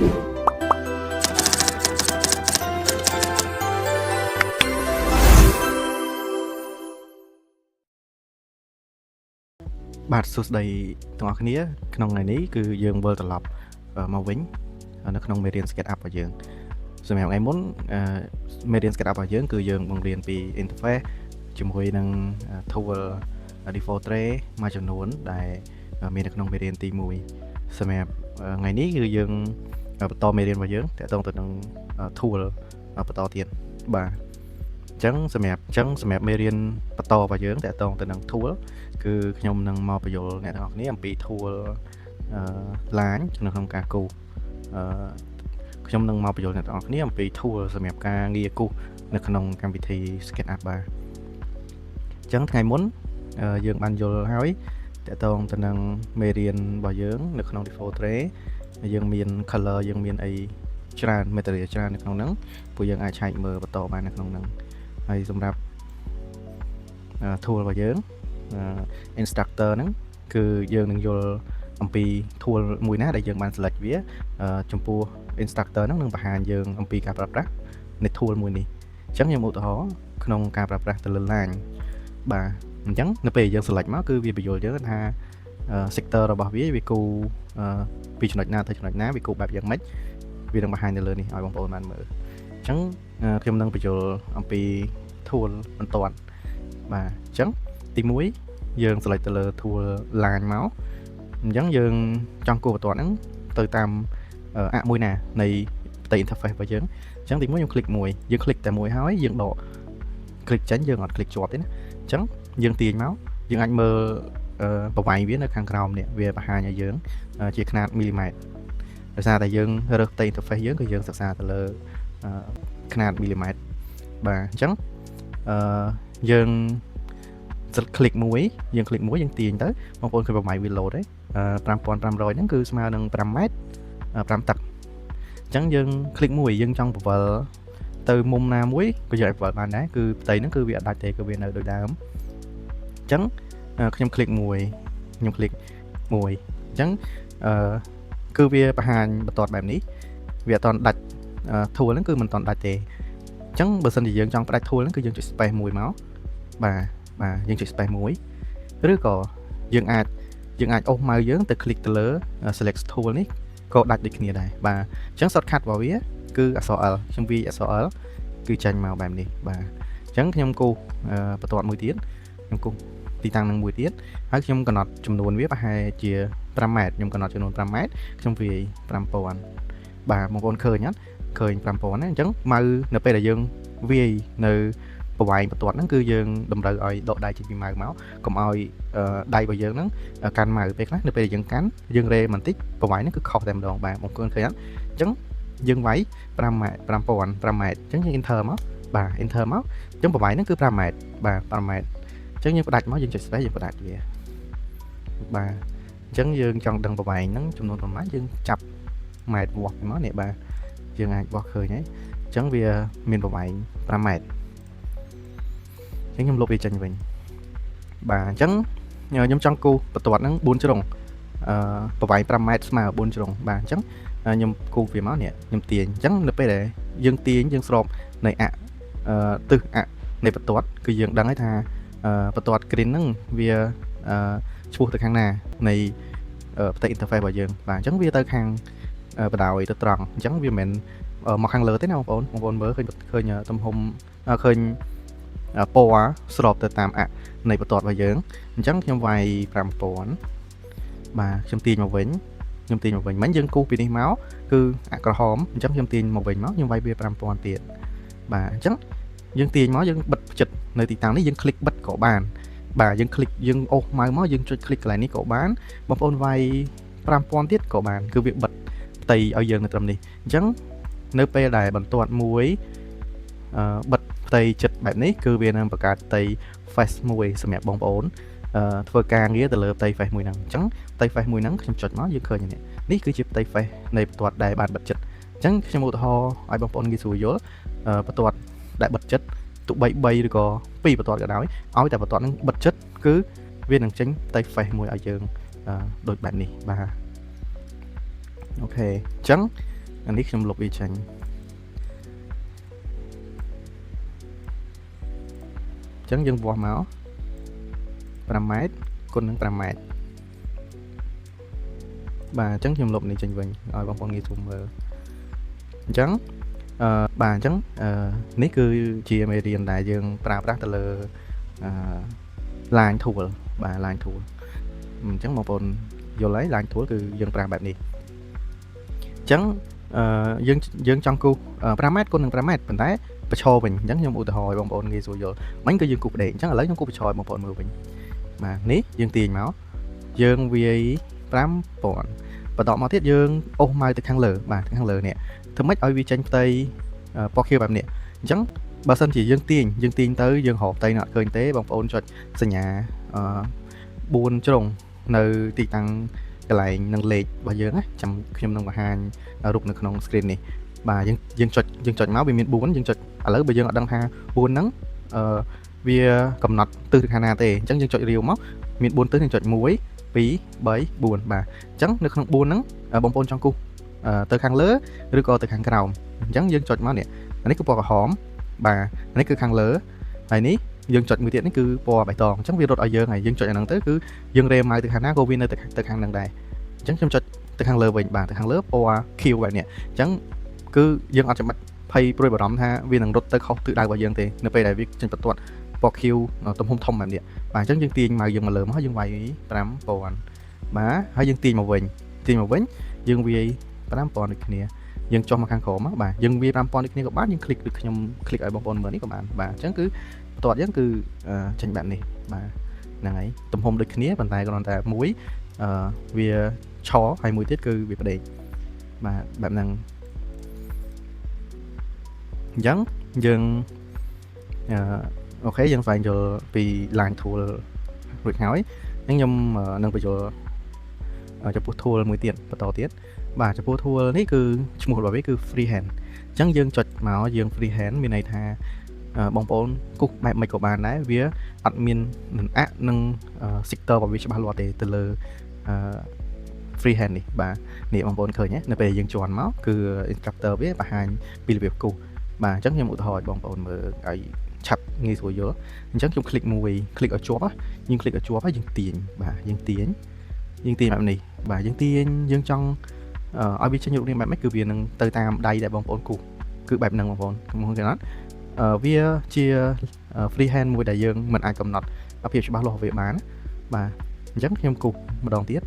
បាទសួស្តីទាំងអស់គ្នាក្នុងថ្ងៃនេះគឺយើងវិលត្រឡប់មកវិញនៅក្នុងមេរៀន SketchUp របស់យើងសម្រាប់ថ្ងៃមុនមេរៀន SketchUp របស់យើងគឺយើងបង្រៀនពី interface ជាមួយនឹង tool default tray មួយចំនួនដែលមាននៅក្នុងមេរៀនទី1សម្រាប់ថ្ងៃនេះគឺយើងបន្តមេរៀនរបស់យើងទាក់ទងទៅនឹង tool បន្តទៀតបាទអញ្ចឹងសម្រាប់មេរៀនបន្តរបស់យើងទាក់ទងទៅនឹង tool គឺខ្ញុំនឹងមកបញ្យល់អ្នកទាំងអស់គ្នាអំពី tool line នៅក្នុងការគូសខ្ញុំនឹងមកបញ្យល់អ្នកទាំងអស់គ្នាអំពី tool សម្រាប់ការងារគូសនៅក្នុងកម្មវិធី SketchUp បាទអញ្ចឹងថ្ងៃមុនយើងបានយល់ហើយទាក់ទងទៅនឹងមេរៀនរបស់យើងនៅក្នុង default tray យើងមាន color យើងមានអីច្រើន material ច្រើននៅក្នុងហ្នឹងពួកយើងអាចឆែកមើលបន្តបាននៅក្នុងហ្នឹងហើយសម្រាប់ tool របស់យើងinstructor ហ្នឹងគឺយើងនឹងយល់អំពី tool មួយណាដែលយើងបាន select វាចំពោះ instructor ហ្នឹងនឹងបង្ហាញយើងអំពីការប្រើប្រាស់នៃ tool មួយនេះអញ្ចឹងខ្ញុំឧទាហរណ៍ក្នុងការប្រើប្រាស់ទៅលើ line បាទអញ្ចឹងនៅពេលយើង select មកគឺវាបញ្យល់យើងថា sector របស់វាគូពីចំណុចណាទៅចំណុចណាវាគូបែបយ៉ាងម៉េចវានឹងបង្ហាញនៅលើនេះឲ្យបងប្អូនបានមើលអញ្ចឹងខ្ញុំនឹងបញ្យល់អំពី tool បន្ទាត់បាទអញ្ចឹងទី1យើង select ទៅលើ tool line មកអញ្ចឹងយើងចង់គូសបន្ទាត់ហ្នឹងទៅតាមមួយណានៃផ្ទៃ interface របស់យើងអញ្ចឹងទី1យើងคลิกមួយយើងคลิกតែមួយហើយយើងដកคลิกចេញយើងអត់คลิกជាប់ទេណាអញ្ចឹងយើងទាញមកយើងអាចមើលប្រវែងវានៅខាងក្រោមនេះវាបង្ហាញឲ្យយើងជាຂະຫນាតមីលីម៉ែត្រដោយសារតែយើងរើសផ្ទៃ interface យើងគឺយើងសិក្សាទៅលើຂະຫນាតមីលីម៉ែត្របាទអញ្ចឹងយើងคลิกមួយយើងទាញទៅបងប្អូនឃើញប្រមាណវា load ទេ5500ហ្នឹងគឺស្មើនឹង5ម៉ែត្រ5ទឹកអញ្ចឹងយើងคลิกមួយយើងចង់ពវល់ទៅមុំណាមួយក៏យើងអាចពវល់បានដែរគឺផ្ទៃហ្នឹងគឺវាអត់ដាច់ទេគឺវានៅដូចដើមអញ្ចឹងខ្ញុំคลิกមួយអញ្ចឹងគឺវាបង្ហាញបន្ទាត់បែបនេះវាអត់តដាច់ tool ហ្នឹងគឺមិនតដាច់ទេអញ្ចឹងបើសិនជាយើងចង់ផ្ដាច់ tool ហ្នឹងគឺយើងចុច space មួយមកបាទយើងចុច space មួយឬក៏យើងអាចអូសម៉ៅយើងទៅ click ទៅលើ select tool នេះក៏ដាច់ដូចគ្នាដែរបាទអញ្ចឹង shortcut របស់វាគឺអក្សរ L ខ្ញុំវាយអក្សរ L គឺចាញ់មកបែបនេះបាទអញ្ចឹងខ្ញុំគូសបន្ទាត់មួយទៀតខ្ញុំគូសទីតាំងនឹងមួយទៀតហើយខ្ញុំកំណត់ចំនួនវាប្រហែលជា5ម៉ែត្រខ្ញុំកំណត់ចំនួន5ម៉ែត្រខ្ញុំវាយ5000បាទបងប្អូនឃើញអត់ឃើញ5000ណាអញ្ចឹងម៉ៅនៅពេលដែលយើងវាយនៅប្រវែងបន្ទាត់ហ្នឹងគឺយើងតម្រូវឲ្យដកដៃចេញពីម៉ៅមកកុំឲ្យដៃរបស់យើងហ្នឹងកាន់ម៉ៅពេលខ្លះនៅពេលដែលយើងកាន់យើងរេបន្តិចប្រវែងហ្នឹងគឺខុសតែម្ដងបាទបងប្អូនឃើញអត់អញ្ចឹងយើងវាយ5ម៉ែត្រ5ម៉ែត្រអញ្ចឹងយើង enter មកបាទ enter មកអញ្ចឹងប្រវែងហ្នឹងគឺ5ម៉ែត្របាទ5ម៉ែត្រអញ្ចឹងយើងផ្ដាច់មកយើងចុច space យើងផ្ដាច់វាបាទអញ្ចឹងយើងចង់ដឹងប្រវែងហ្នឹងចំនួនប្រមាណយើងចាប់ម៉ែត្រវាស់មកនេះបាទយើងអាចវាស់ឃើញហើយអញ្ចឹងវាមានប្រវែង5ម៉ែត្រខ្ញុំលុបវាចេញវិញបាទអញ្ចឹងខ្ញុំចង់គូសបន្ទាត់ហ្នឹង4ជ្រុងប្រវែង5ម៉ែត្រស្មើ4ជ្រុងបាទអញ្ចឹងខ្ញុំគូសវាមកនេះខ្ញុំទាញអញ្ចឹងនៅពេលដែលយើងទាញយើងស្របនៃទិសនៃបន្ទាត់គឺយើងដឹងហើយថាបន្ទាត់ green ហ្នឹងវាឆ្ពោះទៅខាងណានៃផ្ទៃ interface របស់យើងបាទអញ្ចឹងវាទៅខាងបដ ாய் ទៅត្រង់អញ្ចឹងវាមិនមែនមកខាងលើទេណាបងប្អូនមើលឃើញទំហំឃើញពណ៌ស្របទៅតាមនៃបន្ទាត់របស់យើងអញ្ចឹងខ្ញុំវាយ5000បាទខ្ញុំទាញមកវិញមិញយើងគូសពីនេះមកគឺក្រហមអញ្ចឹងខ្ញុំទាញមកវិញមកខ្ញុំវាយវា5000ទៀតបាទអញ្ចឹងយើងទាញមកយើងបិទផ្ចិតនៅទីតាំងនេះយើងคลิกបិទក៏បានបាទយើងคลิกយើងអូសម៉ៅមកយើងចុចคลิกកន្លែងនេះក៏បានបងប្អូនវាយ5000ទៀតក៏បានគឺវាបិទផ្ទៃឲ្យយើងនៅត្រឹមនេះអញ្ចឹងនៅពេលដែលបន្ទាត់មួយបិទផ្ទៃចិត្តបែបនេះគឺវានឹងបង្កើតផ្ទៃ face មួយសម្រាប់បងប្អូនធ្វើការងារទៅលើផ្ទៃ face មួយហ្នឹងអញ្ចឹងផ្ទៃ face មួយហ្នឹងខ្ញុំចុចមកយើងឃើញនេះគឺជាផ្ទៃ face នៃបន្ទាត់ដែលបានបិទចិត្តអញ្ចឹងខ្ញុំឧទាហរណ៍ឲ្យបងប្អូនងាយស្រួលយល់បន្ទាត់ដែលបិទចិត្តទោះបី3ឬក៏2បន្ទាត់ក៏ដោយឲ្យតែបន្ទាត់ហ្នឹងបិទចិត្តគឺវានឹងចេញផ្ទៃ face មួយឲ្យយើងដូចបែបនេះបាទអូខេអញ្ចឹង អានេះខ្ញុំលុបវាចេញអញ្ចឹងយើងវាស់មក5 ម៉ែត្រគុណនឹង5 ម៉ែត្របាទអញ្ចឹងខ្ញុំលុបនេះចេញវិញឲ្យបងប្អូនងាយស្រួលមើលអញ្ចឹងបាទអញ្ចឹងនេះគឺជាមេរៀនដែលយើងប្រើប្រាស់ទៅលើ line tool បាទ line tool អញ្ចឹងបងប្អូនយល់ហើយ line tool គឺយើងប្រើបែបនេះអញ្ចឹងយើងចង់គូស5 ម៉ែត្រគុណនឹង5 ម៉ែត្រប៉ុន្តែប្រឈរវិញអញ្ចឹងខ្ញុំឧទាហរណ៍ឲ្យបងប្អូនងាយស្រួលយល់មិញគឺយើងគូសផ្ដេកអញ្ចឹងឥឡូវខ្ញុំគូសប្រឈរឲ្យបងប្អូនមើលវិញបាទនេះយើងទាញមកយើងវាយ5000បន្តមកទៀតយើងអូសមកទៅខាងលើបាទខាងលើនេះធ្វើម៉េចឲ្យវាចេញផ្ទៃពណ៌ខៀវបែបនេះអញ្ចឹងបើសិនជាយើងទាញទៅយើងរកផ្ទៃនោះអត់ឃើញទេបងប្អូនចុចសញ្ញា4ជ្រុងនៅទីតាំងកន្លែងនឹងលេខរបស់យើងណាចាំខ្ញុំនឹងបង្ហាញរូបនៅក្នុង screen នេះបាទយើងចុចមកវាមាន4យើងចុចឥឡូវបើយើងអត់ដឹងថា4ហ្នឹងវាកំណត់ទិសទៅខាងណាទេអញ្ចឹងយើងចុចរាវមកមាន4ទិសយើងចុច1 2 3 4បាទអញ្ចឹងនៅក្នុង4ហ្នឹងបងប្អូនចង់គូសទៅខាងលើឬក៏ទៅខាងក្រោមអញ្ចឹងយើងចុចមកនេះនេះគឺពណ៌ក្រហមបាទនេះគឺខាងលើហើយនេះយើងចុចមួយទៀតនេះគឺពណ៌បៃតងអញ្ចឹងវារត់ឲ្យយើងហើយយើងចុចអាហ្នឹងទៅគឺយើងរេម៉ៅទៅខាងណាក៏វានៅទៅខាងហ្នឹងដែរអញ្ចឹងខ្ញុំចុចទៅខាងលើវិញបាទទៅខាងលើពណ៌ខៀវបែបនេះអញ្ចឹងគឺយើងអត់ចាំបាច់ភ័យព្រួយបារម្ភថាវានឹងរត់ទៅខុសទិសដៅរបស់យើងទេនៅពេលដែលវាចេញបន្ទាត់ពណ៌ខៀវទំហំធំបែបនេះបាទអញ្ចឹងយើងទាញមកយើងមកលើមកយើងវាយ5000បាទហើយយើងទាញមកវិញយើងវាយ5000ដូចគ្នាយើងចុះមកខាងក្រោមបាទយើងវាយ5000ដូចគ្នាក៏បានយើងคลิกដូចខ្ញុំคลิกឲ្យបងប្អូនមើលនេះក៏បានបាទអញ្ចឹងគឺបន្ទាត់យើងគឺចេញបែបនេះបាទហ្នឹងហើយទំហំដូចគ្នាប៉ុន្តែគ្រាន់តែមួយវាឆហើយមួយទៀតគឺវាផ្ដេកបាទបែបហ្នឹងអញ្ចឹងយើងអូខេយើងស្វែងយល់ពី line tool រួចហើយអញ្ចឹងខ្ញុំនឹងបញ្យល់ចំពោះ tool មួយទៀតបន្តទៀតបាទចំពោះ tool នេះគឺឈ្មោះរបស់វាគឺ freehand អញ្ចឹងយើងចុចមកយើង freehand មានន័យថាបងប្អូនគូសបែបមិនក៏បានដែរវាអត់មាននឹង sector របស់វាច្បាស់លាស់ទេទៅលើ freehand នេះបាទនេះបងប្អូនឃើញទេនៅពេលយើងជន់មកគឺ instructor វាបង្ហាញពីរបៀបគូសបាទអញ្ចឹងខ្ញុំឧទាហរណ៍ឲ្យបងប្អូនមើលឲ្យឆាប់ងាយស្រួលយល់អញ្ចឹងខ្ញុំคลิกមួយคลิกឲ្យជាប់យើងคลิกឲ្យជាប់ហើយយើងទាញបាទយើងទាញបែបនេះបាទយើងទាញយើងចង់ឲ្យវាចេញរូបរាងបែបនេះគឺវានឹងទៅតាមដៃដែលបងប្អូនគូសគឺបែបហ្នឹងបងប្អូនខ្ញុំឃើញអត់វាជា freehand មួយដែលយើងមិនអាចកំណត់ភាពច្បាស់លាស់វាបានបាទអញ្ចឹងខ្ញុំគូសម្ដងទៀត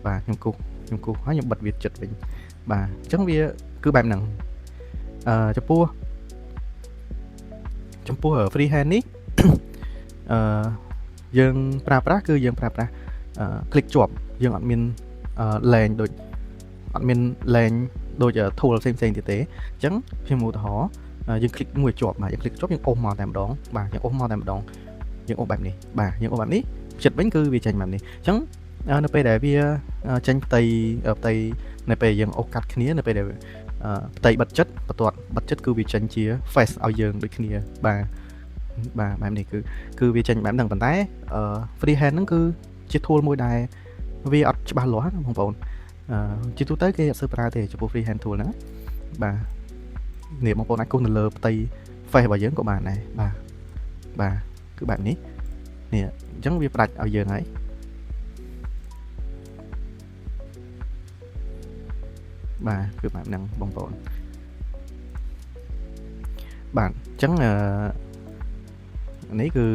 បាទខ្ញុំគូហើយខ្ញុំបិទវាចិត្តវិញបាទអញ្ចឹងវាគឺបែបហ្នឹងចំពោះ freehand នេះយើងប្រើប្រាស់คลิกជាប់យើងអត់មានលែងដូចអត់មានលែងដូច tool ផ្សេងទៀតទេអញ្ចឹងខ្ញុំឧទាហរណ៍យើងคลิกមួយជាប់បាទយើងคลิกជាប់យើងអូសមកតែម្ដងបាទយើងអូសមកតែម្ដងយើងអូសបែបនេះបាទយើងអូសបែបនេះចិត្តវិញគឺវាចេញបែបនេះអញ្ចឹងនៅពេលដែលវាចេញផ្ទៃនៅពេលយើងអូសកាត់គ្នានៅពេលដែលផ្ទៃបិទចិត្តបន្ទាត់បិទចិត្តគឺវាចេញជា face ឲ្យយើងដូចគ្នាបាទបែបនេះគឺវាចេញបែបហ្នឹងប៉ុន្តែ freehand ហ្នឹងគឺជា tool មួយដែលវាអត់ច្បាស់លាស់ណាបងប្អូនជាទូទៅគេអត់សូវប្រើទេចំពោះ freehand tool ហ្នឹងបាទនេះបងប្អូនអាចគូសនៅលើផ្ទៃ face របស់យើងក៏បានដែរបាទគឺបែបនេះនេះអញ្ចឹងវាផ្ដាច់ឲ្យយើងហើយបាទគឺបែបហ្នឹងបងប្អូនបាទអញ្ចឹងនេះគឺ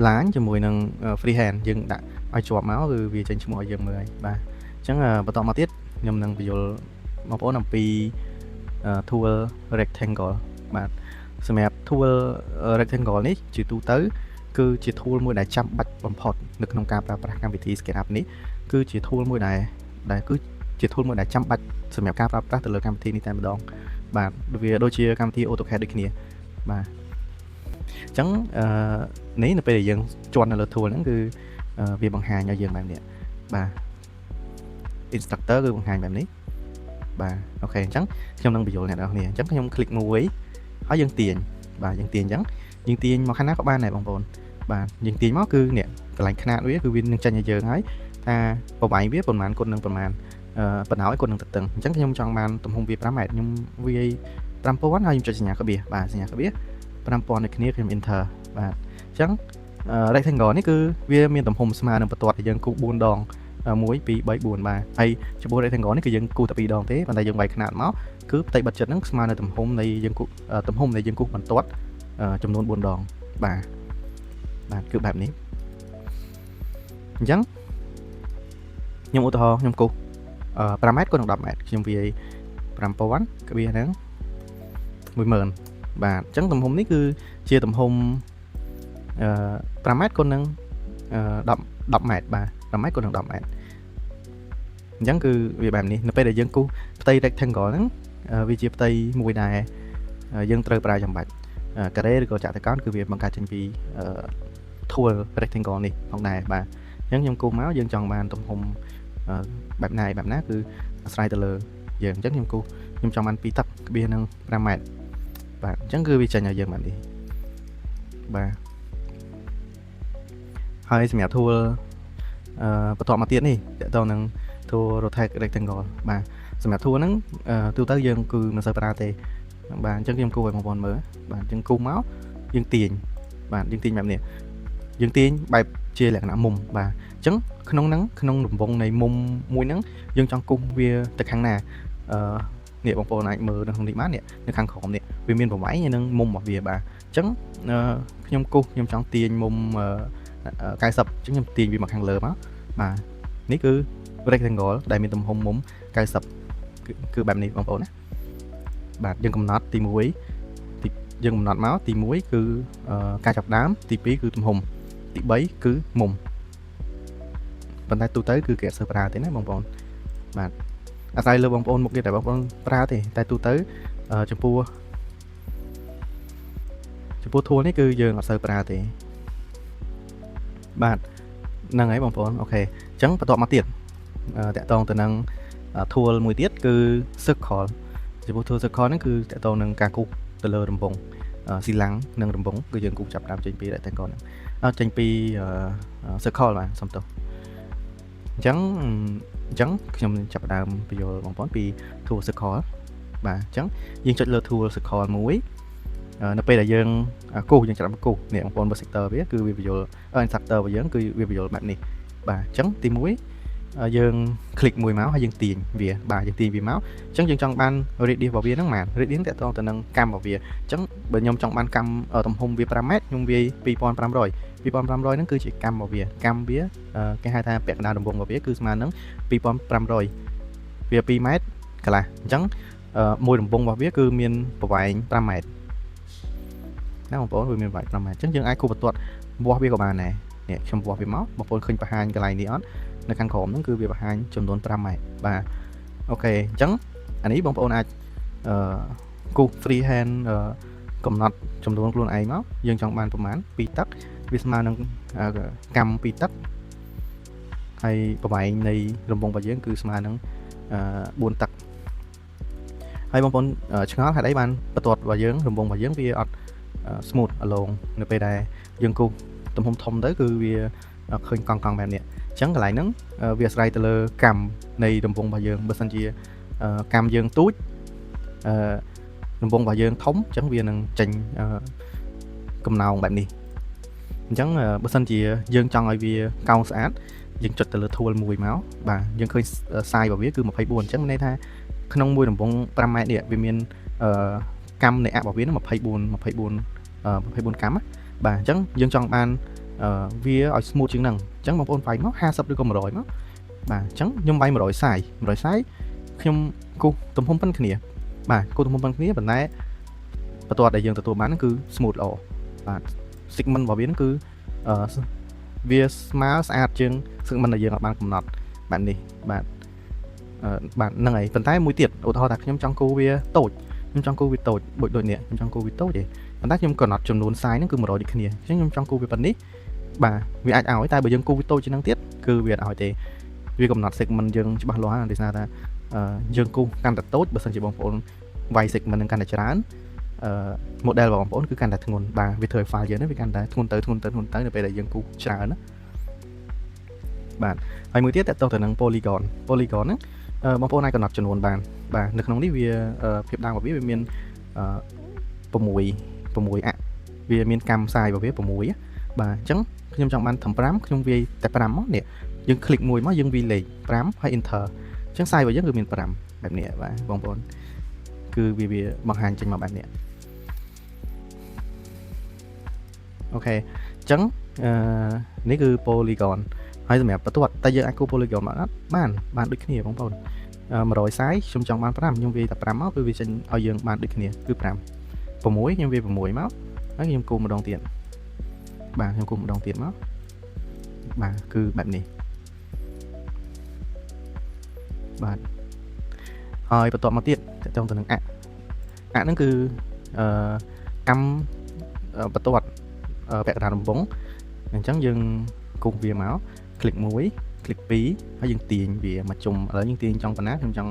line ជាមួយនឹង freehand យើងដាក់ឲ្យជាប់មកគឺវាចេញឈ្មោះឲ្យយើងមើលហើយបាទអញ្ចឹងបន្តមកទៀតខ្ញុំនឹងបញ្យល់បងប្អូនអំពី tool rectangle បាទសម្រាប់ tool rectangle នេះជាទូទៅគឺជា tool មួយដែលចាំបាច់បំផុតនៅក្នុងការប្រើប្រាស់កម្មវិធី SketchUp នេះគឺជា tool មួយដែលគឺជា tool មួយដែលចាំបាច់សម្រាប់ការប្រើប្រាស់ទៅលើកម្មវិធីនេះតែម្ដងបាទវាដូចជាកម្មវិធី AutoCAD ដូចគ្នាបាទអញ្ចឹងនេះនៅពេលដែលយើងជន់នៅលើ tool ហ្នឹងគឺវាបង្ហាញឲ្យយើងបែបនេះបាទ instructor គឺបង្ហាញបែបនេះបាទអូខេអញ្ចឹងខ្ញុំនឹងបញ្យល់អ្នកនរគ្នាអញ្ចឹងខ្ញុំคลิกមួយហើយយើងទាញបាទយើងទាញអញ្ចឹងយើងទាញមកខាងណាក៏បានដែរបងប្អូនបាទយើងទាញមកគឺនេះកន្លែងຂະຫນាតវាគឺវានឹងចេញឲ្យយើងហើយថាប្រវែងវាប្រហែលគុណនឹងប្រហែល បណ្ដោយគាត់នឹងទៅតឹងអញ្ចឹងខ្ញុំចង់បានទំហំវា5ម៉ែត្រខ្ញុំវាយ5000ហើយខ្ញុំចុចសញ្ញាក្បៀសបាទសញ្ញាក្បៀស5000ដូចគ្នាខ្ញុំ enter បាទអញ្ចឹងrectangle នេះគឺវាមានទំហំស្មើនឹងបន្ទាត់ដែលយើងគូស4ដង1 2 3 4បាទហើយចំពោះ rectangle នេះគឺយើងគូសតែ2ដងទេប៉ុន្តែយើងវាយຂະຫນាតមកគឺផ្ទៃបិទជិតហ្នឹងស្មើនឹងទំហំនៃយើងគូសទំហំនៃយើងគូសបន្ទាត់ចំនួន4ដងបាទគឺបែបនេះអញ្ចឹងខ្ញុំឧទាហរណ៍ខ្ញុំគូស5ម៉ែត្រគុណនឹង10ម៉ែត្រខ្ញុំវាយ5000ក្បៀសហ្នឹង10000បាទអញ្ចឹងទំហំនេះគឺជាទំហំ5ម៉ែត្រគុណនឹង10ម៉ែត្របាទ5ម៉ែត្រគុណនឹង10ម៉ែត្រអញ្ចឹងគឺវាបែបនេះនៅពេលដែលយើងគូសផ្ទៃ rectangle ហ្នឹងវាជាផ្ទៃមួយដែលយើងត្រូវប្រើចាំបាច់ការ៉េឬក៏ចតុកោណគឺវាបង្កើតចេញពីtool rectangle នេះផងដែរបាទអញ្ចឹងខ្ញុំគូសមកយើងចង់បានទំហំបែបណាគឺអាស្រ័យទៅលើយើងអញ្ចឹងខ្ញុំចង់បាន2តឹកក្បៀសនឹង5ម៉ែត្របាទអញ្ចឹងគឺវាចេញឲ្យយើងបែបនេះបាទហើយសម្រាប់ tool បន្ទាប់មកទៀតនេះតើតើនឹង tool rotate rectangle បាទសម្រាប់ tool ហ្នឹងទូទៅយើងគឺមិនសូវប្រើទេបាទអញ្ចឹងខ្ញុំគូសឲ្យបងប្អូនមើលបាទយើងគូសមកយើងទាញបាទយើងទាញបែបនេះយើងទាញបែបជាលក្ខណៈមុំបាទអញ្ចឹងក្នុងរង្វង់នៃមុំមួយហ្នឹងយើងចង់គូសវាទៅខាងណានេះបងប្អូនអាចមើលនៅក្នុងនេះបាននេះនៅខាងក្រោមនេះវាមានប្រវែងនិងមុំរបស់វាបាទអញ្ចឹងខ្ញុំចង់ទាញមុំ90អញ្ចឹងខ្ញុំទាញវាមកខាងលើមកបាទនេះគឺ rectangle ដែលមានទំហំមុំ90គឺបែបនេះបងប្អូនណាបាទយើងកំណត់ទី1យើងកំណត់មកទី1គឺការចាប់ដើមទី2គឺទំហំទី3គឺមុំប៉ុន្តែទូទៅគឺគេអត់សូវប្រើទេណាបងប្អូនបាទអាស្រ័យលើបងប្អូនមុខទៀតតែបងប្អូនប្រើទេតែទូទៅចំពោះ tool នេះគឺយើងអត់សូវប្រើទេបាទហ្នឹងហើយបងប្អូនអូខេអញ្ចឹងបន្តមកទៀតតកតងទៅនឹង tool មួយទៀតគឺ circle ចំពោះ tool circle ហ្នឹងគឺតកតងនឹងការគូសទៅលើរង្វង់ស៊ីឡាំងនិងរង្វង់គឺយើងគូសចាប់ដើមចេញពី rectangle ហ្នឹងចេញពី circle បាទសុំទោសអញ្ចឹងខ្ញុំចាប់ដើមបញ្យល់បងប្អូនពី tool circle បាទអញ្ចឹងយើងចុចលើ tool circle មួយនៅពេលដែលយើងគូសយើងចាប់គូសនេះបងប្អូនមើល sector វាគឺវាបញ្យល់ instructor របស់យើងគឺវាបញ្យល់បែបនេះបាទអញ្ចឹងទី1យើងคลิกមួយមកហើយយើងទាញវាបាទយើងទាញវាមកអញ្ចឹងយើងចង់បាន radius របស់វាហ្នឹងម៉ាន radius តកតងទៅនឹងកម្មរបស់វាអញ្ចឹងបើខ្ញុំចង់បានកម្មទំហំវា5ម៉ែត្រខ្ញុំវាយ2500ហ្នឹងគឺជាកម្មរបស់វាកម្មវាគេហៅថាពាក់កណ្ដាលរង្វង់របស់វាគឺស្មើនឹង2500វា2ម៉ែត្រកន្លះអញ្ចឹងមួយរង្វង់របស់វាគឺមានប្រវែង5ម៉ែត្រណាបងប្អូនវាមានប្រវែង5ម៉ែត្រអញ្ចឹងយើងអាចគូសបន្ទាត់វាស់វាក៏បានដែរនេះខ្ញុំវាស់វាមកបងប្អូនឃើញបង្ហាញកន្លែងនេះអត់នៅខាងក្រោមហ្នឹងគឺវាបង្ហាញចំនួន5ម៉ែត្របាទអូខេអញ្ចឹងអានេះបងប្អូនអាចគូស free hand កំណត់ចំនួនខ្លួនឯងមកយើងចង់បានប្រមាណ2តឹកវាស្មើនឹងកម្ម2តឹកហើយប្រវែងនៃរង្វង់របស់យើងគឺស្មើនឹង4តឹកហើយបងប្អូនឆ្ងល់ហេតុអីបានបន្ទាត់របស់យើងរង្វង់របស់យើងវាអត់ smooth along នៅពេលដែលយើងគូសទំហំធំទៅគឺវាឃើញកង់បែបនេះអញ្ចឹងកន្លែងហ្នឹងវាអាស្រ័យទៅលើកម្មនៃរង្វង់របស់យើងបើសិនជាកម្មយើងទូចរង្វង់របស់យើងធំអញ្ចឹងវានឹងចេញកំណោងបែបនេះអញ្ចឹងបើសិនជាយើងចង់ឲ្យវាកោងស្អាតយើងចុចទៅលើ tool មួយមកបាទយើងឃើញ size របស់វាគឺ24អញ្ចឹងមានន័យថាក្នុងមួយរង្វង់5ម៉ែត្រនេះវាមានកម្មនៃរបស់វានឹង24កម្មបាទអញ្ចឹងយើងចង់បានវាឲ្យ smooth ជាងហ្នឹងអញ្ចឹងបងប្អូនវាយមក50ឬក៏100មកបាទអញ្ចឹងខ្ញុំវាយ100 size ខ្ញុំគូសទំហំប៉ុនគ្នាបាទគូសទំហំប៉ុនគ្នាប៉ុន្តែបន្ទាត់ដែលយើងទទួលបានគឺ smooth ល្អបាទ segment របស់វាគឺវាស្មើស្អាតជាង segment ដែលយើងអត់បានកំណត់បែបនេះបាទហ្នឹងហើយប៉ុន្តែមួយទៀតឧទាហរណ៍ថាខ្ញុំចង់គូសវាតូចខ្ញុំចង់គូសវាតូចដូចនេះខ្ញុំចង់គូសវាតូចទេប៉ុន្តែខ្ញុំកំណត់ចំនួន size ហ្នឹងគឺ100ដូចគ្នាអញ្ចឹងខ្ញុំចង់គូសវាប៉ុណ្នេះបាទវាអាចឲ្យតែបើយើងគូសវាតូចជាងហ្នឹងទៀតគឺវាអត់ឲ្យទេវាកំណត់ segment យើងច្បាស់លាស់ហើយដោយសារថាយើងគូសកាន់តែតូចបើសិនជាបងប្អូនវាយ segment នឹងកាន់តែច្រើនmodel របស់បងប្អូនគឺកាន់តែធ្ងន់បាទវាធ្វើឲ្យ file យើងហ្នឹងវាកាន់តែធ្ងន់ទៅនៅពេលដែលយើងគូសច្រើនណាបាទហើយមួយទៀតតទៅនឹង polygon ហ្នឹង បងប្អូនអាចកំណត់ចំនួនបានបាទនៅក្នុងនេះវាភាពដើមរបស់វាមាន6អាក់វាមានកម្មផ្សាយរបស់វា6បាទអញ្ចឹងខ្ញុំចង់បាន5ខ្ញុំវាយតែ5មកនេះយើងคลิกមួយមកយើងវាយលេខ5ហើយ enter អញ្ចឹង size របស់យើងគឺមាន5បែបនេះបាទបងប្អូនគឺវាបង្ហាញចេញមកបែបនេះអូខេអញ្ចឹងនេះគឺ polygon ហើយសម្រាប់បន្ទាត់តែយើងអាចគូ polygon បានដូចគ្នាបងប្អូន100 size ខ្ញុំចង់បាន5ខ្ញុំវាយតែ5មកគឺវាចេញឲ្យយើងបានដូចគ្នាគឺ5 6ខ្ញុំវាយ6មកហើយខ្ញុំគូម្ដងទៀតបាទខ្ញុំគូម្ដងទៀតមកបាទគឺបែបនេះបាទហើយបន្ទាប់មកទៀតតើតើទៅនឹងអាក់ហ្នឹងគឺកម្មបន្ទាត់ពាក់កណ្ដាលដំបងអញ្ចឹងយើងគូសវាមកคลิก1คลิก2ហើយយើងទាញវាមកជុំឥឡូវយើងទាញចង់ប៉ុណ្ណាខ្ញុំចង់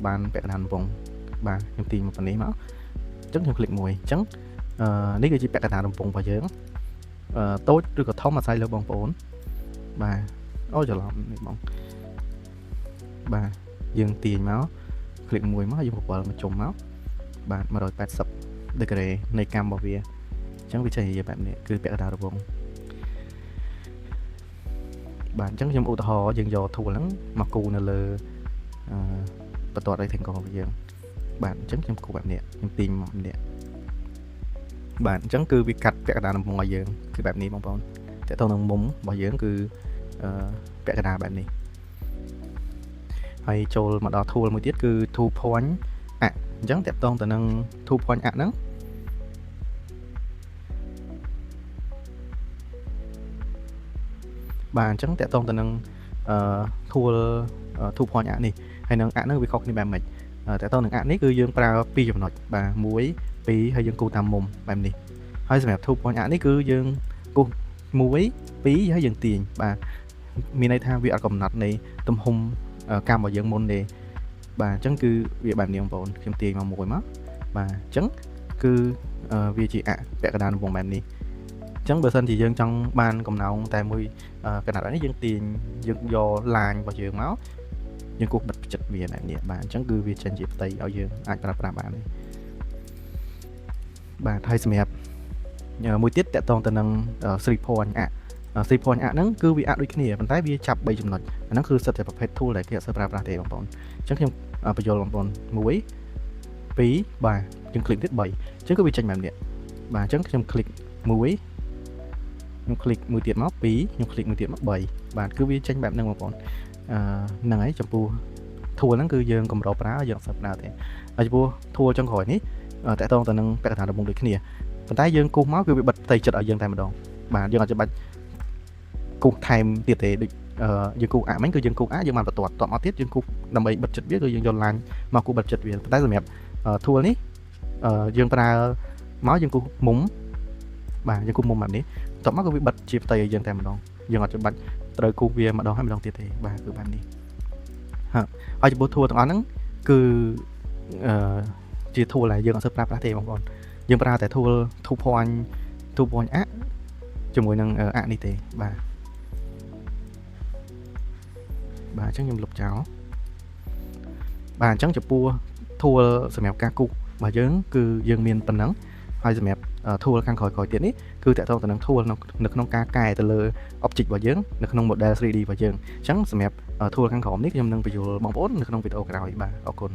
បានពាក់កណ្ដាលដំបងបាទខ្ញុំទាញមកប៉ុណ្នេះមកអញ្ចឹងខ្ញុំคลิก1អញ្ចឹងនេះគឺជាពាក់កណ្ដាលដំបងរបស់យើងតូចឬក៏ធំអាស្រ័យលើបងប្អូនបាទអូច្រឡំនេះបងបាទយើងទាញមកคลิก1មកយើងបបល់មកជុំមកបាទ180ដឺក្រេនៃកម្មរបស់វាអញ្ចឹងវាចេញជាបែបនេះគឺពាក់កណ្ដាលដំបងបាទអញ្ចឹងខ្ញុំឧទាហរណ៍យើងយក tool ហ្នឹងមកគូនៅលើបន្ទាត់ rectangle របស់យើងបាទអញ្ចឹងខ្ញុំគូបែបនេះខ្ញុំទាញមកនេះបាទអញ្ចឹងគឺវាកាត់ពាក់កណ្ដាលដំបងឲ្យយើងគឺបែបនេះបងប្អូនតើតើនឹងមុំរបស់យើងគឺពាក់កណ្ដាលបែបនេះហើយចូលមកដល់ tool មួយទៀតគឺ 2 point អាក់អញ្ចឹងតើតទៅនឹង 2 point អាក់ហ្នឹងបាទអញ្ចឹងតកតងទៅនឹងtool 2 point អាក់នេះហើយនឹងអាក់ហ្នឹងវាខុសគ្នាបែបម៉េចតកតងនឹងអាក់នេះគឺយើងប្រើ2ចំណុចបាទ1 2ហើយយើងគូតាមមុំបែបនេះហើយសម្រាប់ 2 point អាក់នេះគឺយើងគូស1 2ហើយយើងទាញបាទមានន័យថាវាអត់កំណត់នៃទំហំកម្មរបស់យើងមុនទេបាទអញ្ចឹងគឺវាបែបនេះបងប្អូនខ្ញុំទាញមកមួយមកបាទអញ្ចឹងគឺវាជាអាក់ពាក់កណ្ដាលដំបងបែបនេះអញ្ចឹងបើសិនជាយើងចង់បានកំណោងតែមួយកណ្ដាលនេះយើងទាញយើងយកឡាញរបស់យើងមកយើងគូសបិទចិត្តវាបែបនេះបាទអញ្ចឹងគឺវាចេញជាផ្ទៃឲ្យយើងអាចប្រើប្រាស់បានបាទហើយសម្រាប់មួយទៀតតកតងទៅនឹង3 point អាក់3 point អាក់ហ្នឹងគឺវាអាក់ដូចគ្នាប៉ុន្តែវាចាប់3ចំណុចអាហ្នឹងគឺសិតតែប្រភេទ tool ដែលគេអត់សូវប្រើប្រាស់ទេបងប្អូនអញ្ចឹងខ្ញុំបញ្យល់បងប្អូន1 2បាទយើងคลิกទៀត3អញ្ចឹងគឺវាចេញបែបនេះបាទអញ្ចឹងខ្ញុំคลิก1ខ្ញុំคลิกមួយទៀតមក2ខ្ញុំคลิกមួយទៀតមក3បាទគឺវាចេញបែបហ្នឹងបងប្អូនហ្នឹងហើយចំពោះ tool ហ្នឹងគឺយើងកម្រប្រើយើងអត់សូវប្រើទេហើយចំពោះ tool ចុងក្រោយនេះតកតងទៅនឹងពាក់កណ្ដាលដំបងដូចគ្នាប៉ុន្តែយើងគូសមកគឺវាបិទផ្ទៃចិត្តឲ្យយើងតែម្ដងបាទយើងអត់ចាំបាច់គូសថែមទៀតទេដូចយើងគូសអាក់មិញគឺយើងគូសអាក់យើងបានបន្ទាត់តមកទៀតយើងគូសដើម្បីបិទចិត្តវាគឺយើងយកឡាញមកគូសបិទចិត្តវាប៉ុន្តែសម្រាប់ tool នេះយើងប្រើមកយើងគូសមុំបាទយើងគូសមុំបែបនេះតមកគឺវាបិទជាផ្ទៃឲ្យយើងតែម្ដងយើងអត់ចាំបាច់ត្រូវគូសវាម្ដងហើយម្ដងទៀតទេបាទគឺបែបនេះហើយចំពោះ tool ទាំងអស់ហ្នឹងគឺជា tool ដែលយើងអត់សូវប្រើប្រាស់ទេបងប្អូនយើងប្រើតែ tool 2 point អាក់ជាមួយនឹងអាក់នេះទេបាទអញ្ចឹងខ្ញុំលុបចោលបាទអញ្ចឹងចំពោះ tool សម្រាប់ការគូសរបស់យើងគឺយើងមានប៉ុណ្ណឹងហើយសម្រាប់ tool ខាងក្រោយទៀតនេះគឺតកតងទៅនឹង tool នៅក្នុងការកែទៅលើ object របស់យើងនៅក្នុង model 3D របស់យើងអញ្ចឹងសម្រាប់ tool ខាងក្រោមនេះខ្ញុំនឹងបញ្យល់បងប្អូននៅក្នុងវីដេអូក្រោយបាទអរគុណ